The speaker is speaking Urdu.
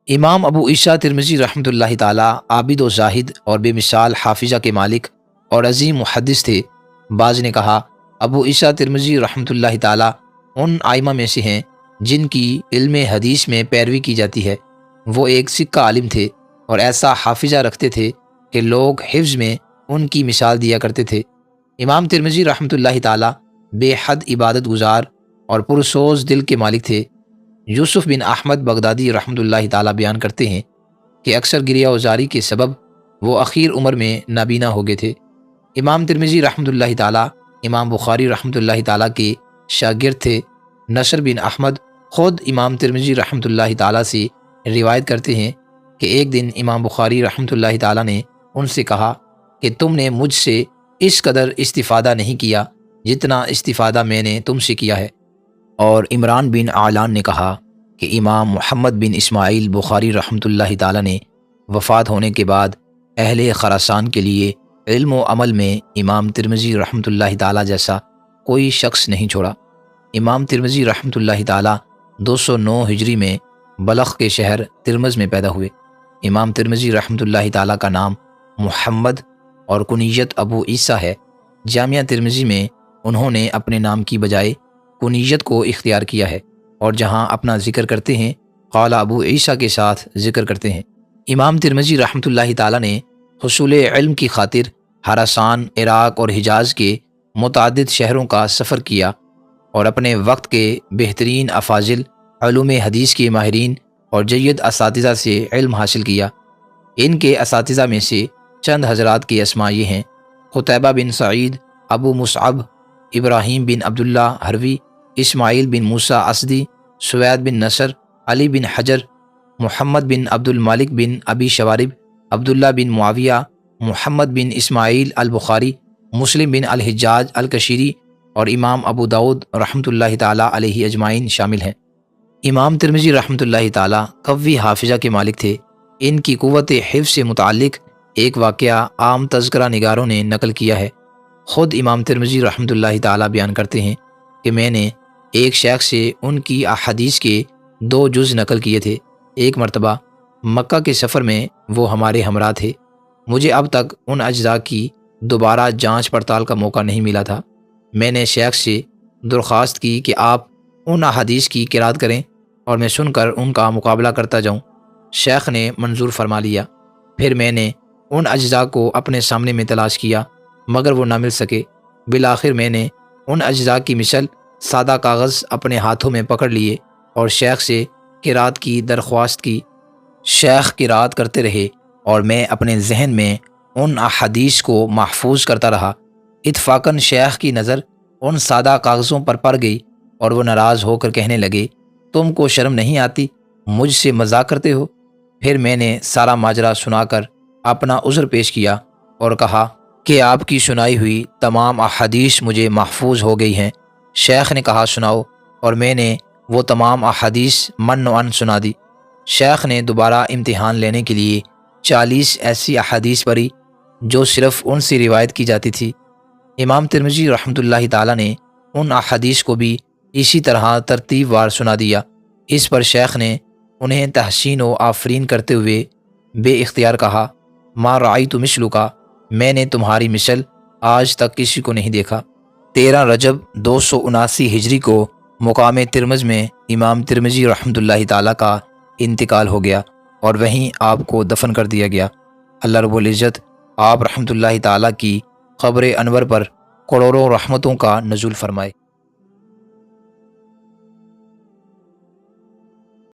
امام ابو عیسیٰ ترمذی رحمۃ اللہ تعالیٰ عابد و زاہد اور بے مثال حافظہ کے مالک اور عظیم محدث تھے۔ بعض نے کہا ابو عیسیٰ ترمذی رحمۃ اللہ تعالیٰ ان ائمہ میں سے ہیں جن کی علم حدیث میں پیروی کی جاتی ہے۔ وہ ایک سکہ عالم تھے اور ایسا حافظہ رکھتے تھے کہ لوگ حفظ میں ان کی مثال دیا کرتے تھے۔ امام ترمذی رحمۃ اللہ تعالیٰ بے حد عبادت گزار اور پرسوز دل کے مالک تھے۔ یوسف بن احمد بغدادی رحمۃ اللہ تعالیٰ بیان کرتے ہیں کہ اکثر گریہ وزاری کے سبب وہ اخیر عمر میں نابینا ہو گئے تھے۔ امام ترمذی رحمۃ اللہ تعالیٰ امام بخاری رحمۃ اللہ تعالیٰ کے شاگرد تھے۔ نصر بن احمد خود امام ترمذی رحمۃ اللہ تعالیٰ سے روایت کرتے ہیں کہ ایک دن امام بخاری رحمۃ اللہ تعالیٰ نے ان سے کہا کہ تم نے مجھ سے اس قدر استفادہ نہیں کیا جتنا استفادہ میں نے تم سے کیا ہے۔ اور عمران بن اعلان نے کہا کہ امام محمد بن اسماعیل بخاری رحمۃ اللہ تعالیٰ نے وفات ہونے کے بعد اہل خراسان کے لیے علم و عمل میں امام ترمذی رحمۃ اللہ تعالیٰ جیسا کوئی شخص نہیں چھوڑا۔ امام ترمذی رحمۃ اللہ تعالیٰ 209 ہجری میں بلخ کے شہر ترمز میں پیدا ہوئے۔ امام ترمذی رحمۃ اللہ تعالیٰ کا نام محمد اور کنیت ابو عیسیٰ ہے۔ جامعہ ترمذی میں انہوں نے اپنے نام کی بجائے کنیت کو اختیار کیا ہے، اور جہاں اپنا ذکر کرتے ہیں قال ابو عیسیٰ کے ساتھ ذکر کرتے ہیں۔ امام ترمذی رحمۃ اللہ تعالیٰ نے حصول علم کی خاطر خراسان، عراق اور حجاز کے متعدد شہروں کا سفر کیا اور اپنے وقت کے بہترین افاضل، علوم حدیث کے ماہرین اور جید اساتذہ سے علم حاصل کیا۔ ان کے اساتذہ میں سے چند حضرات کے اسماء یہ ہیں: قتیبہ بن سعید، ابو مصعب، ابراہیم بن عبداللہ حروی، اسماعیل بن موسیٰ اسدی، سوید بن نصر، علی بن حجر، محمد بن عبد المالک بن ابی شوارب، عبداللہ بن معاویہ، محمد بن اسماعیل البخاری، مسلم بن الحجاج الکشیری اور امام ابو داود رحمۃ اللہ تعالیٰ علیہ اجمعین شامل ہیں۔ امام ترمذی رحمۃ اللہ تعالیٰ قوی حافظہ کے مالک تھے۔ ان کی قوت حفظ سے متعلق ایک واقعہ عام تذکرہ نگاروں نے نقل کیا ہے۔ خود امام ترمذی رحمۃ اللہ تعالیٰ بیان کرتے ہیں کہ میں نے ایک شیخ سے ان کی احادیث کے 2 جز نقل کیے تھے۔ ایک مرتبہ مکہ کے سفر میں وہ ہمارے ہمراہ تھے۔ مجھے اب تک ان اجزاء کی دوبارہ جانچ پڑتال کا موقع نہیں ملا تھا۔ میں نے شیخ سے درخواست کی کہ آپ ان احادیث کی قرأت کریں اور میں سن کر ان کا مقابلہ کرتا جاؤں۔ شیخ نے منظور فرما لیا۔ پھر میں نے ان اجزاء کو اپنے سامنے میں تلاش کیا مگر وہ نہ مل سکے۔ بالآخر میں نے ان اجزاء کی مثل سادہ کاغذ اپنے ہاتھوں میں پکڑ لیے اور شیخ سے قرأت کی درخواست کی۔ شیخ قرأت کرتے رہے اور میں اپنے ذہن میں ان احادیث کو محفوظ کرتا رہا۔ اتفاقاً شیخ کی نظر ان سادہ کاغذوں پر پڑ گئی اور وہ ناراض ہو کر کہنے لگے، تم کو شرم نہیں آتی؟ مجھ سے مذاق کرتے ہو؟ پھر میں نے سارا ماجرا سنا کر اپنا عذر پیش کیا اور کہا کہ آپ کی سنائی ہوئی تمام احادیث مجھے محفوظ ہو گئی ہیں۔ شیخ نے کہا سناؤ، اور میں نے وہ تمام احادیث من و عن سنا دی۔ شیخ نے دوبارہ امتحان لینے کے لیے 40 ایسی احادیث پڑھی جو صرف ان سے روایت کی جاتی تھی۔ امام ترمذی رحمۃ اللہ تعالیٰ نے ان احادیث کو بھی اسی طرح ترتیب وار سنا دیا۔ اس پر شیخ نے انہیں تحسین و آفرین کرتے ہوئے بے اختیار کہا، ما رأیت مثلک، میں نے تمہاری مثل آج تک کسی کو نہیں دیکھا۔ 13 رجب 279 ہجری کو مقام ترمز میں امام ترمذی رحمۃ اللہ تعالیٰ کا انتقال ہو گیا اور وہیں آپ کو دفن کر دیا گیا۔ اللہ رب العزت آپ رحمۃ اللہ تعالیٰ کی قبر انور پر کروڑوں رحمتوں کا نزول فرمائے۔